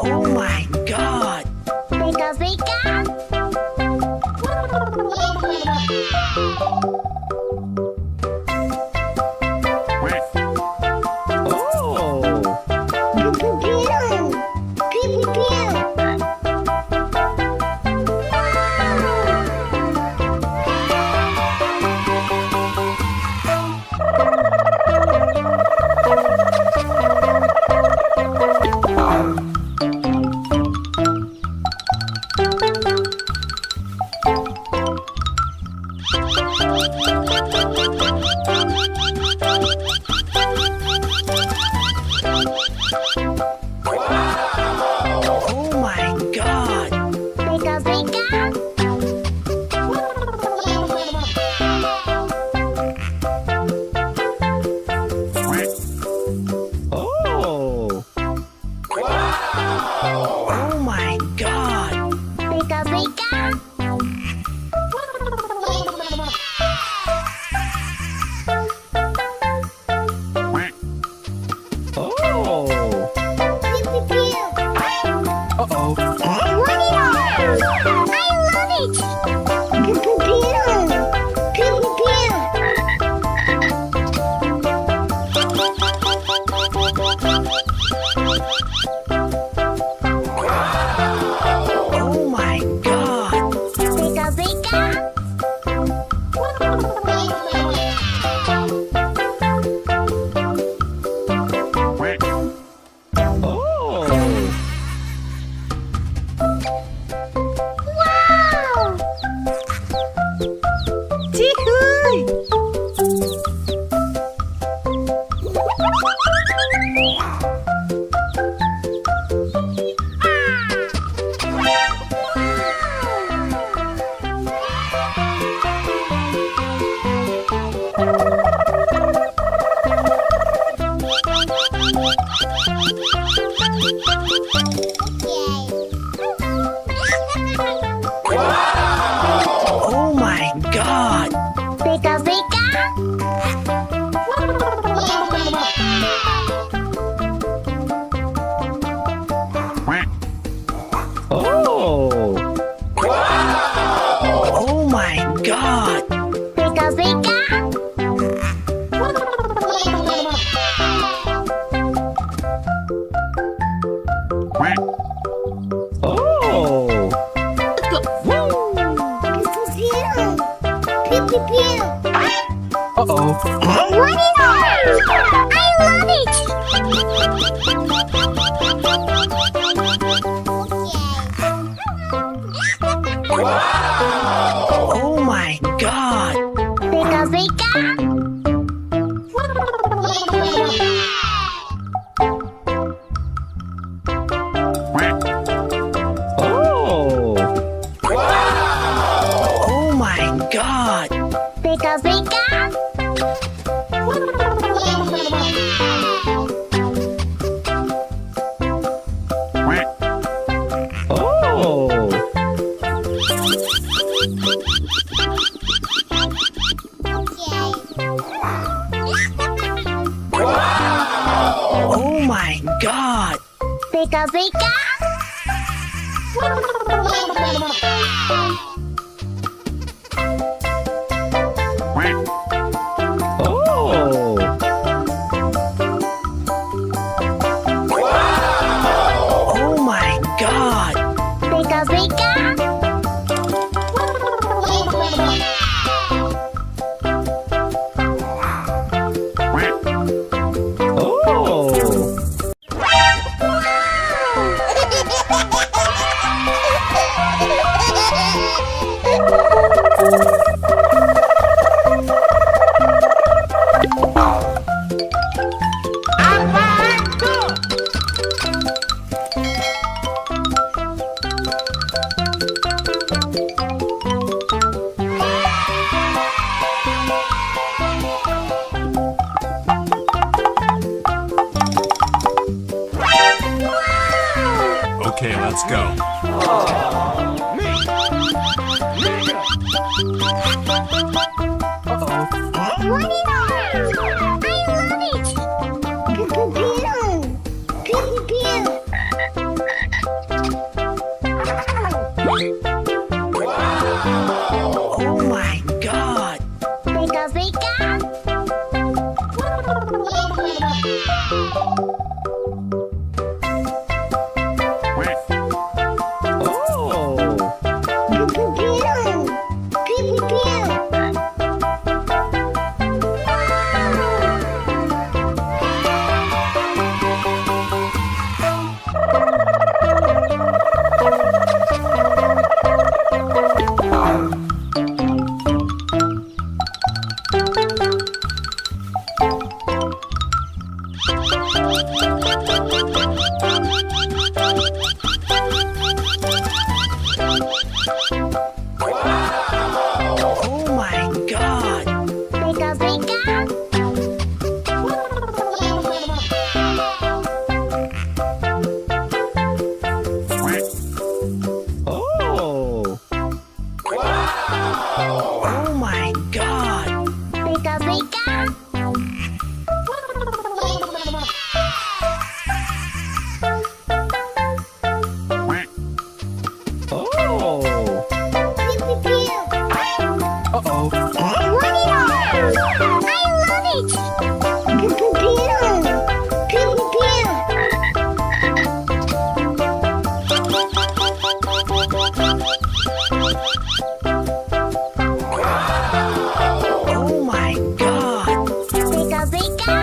Oh my God! Pika pika. Oh my God! Pika pika. Oh! Oh my God! Pika pika. Oh! Uh-oh. Warni! I love it. Oh my God! Pika pika. Oh! Wow! Oh my God! Pika pika. Oh! Oh my God! Pika pika. Oh! Uh-oh. Warni! I love it. Oh my God! Pika pika. Oh! Oh my God! Pika pika. Oh! Oh my God! Pika pika. Oh! Oh my God! Pika pika. Oh! Okay, let's go. Uh-oh. What is that? I love it! Pew pew pew! Pew pew pew! Oh my god. Pika pika! Oh. Pew pew pew! Pew pew pew! Oh my god. Pika pika! Oh. Oh my god. Pika pika! Oh. Pew pew pew! Uh-oh. What is that? I love it! Pew pew pew! Pew pew pew! Oh my god. Pika pika!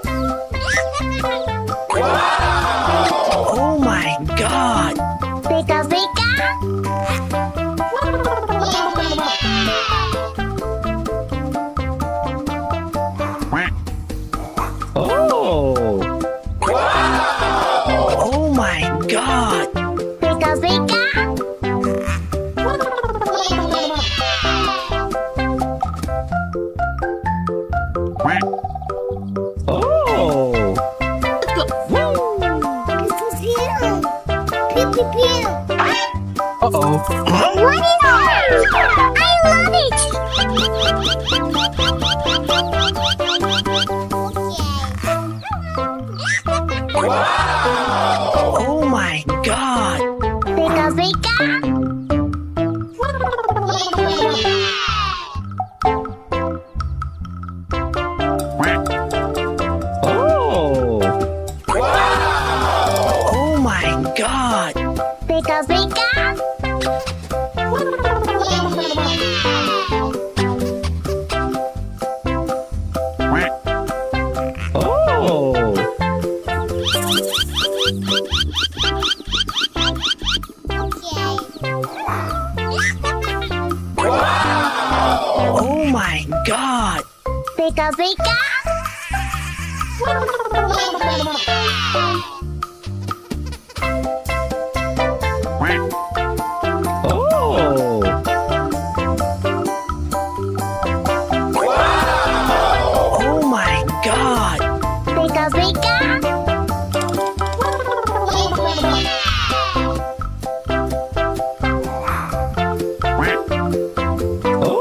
Oh. Wow! Oh my god. Pika pika! Oh. Oh my god. Pika pika! Oh. Pew pew pew! Uh-oh. What is that? I love it! Oh my god. Pika pika! Oh. Oh my god. Pika pika! Oh. Oh my god. Pika pika! Oh. Oh my god. Pika pika! Oh.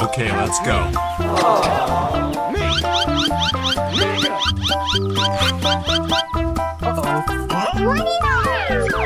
Okay, let's go. What is that?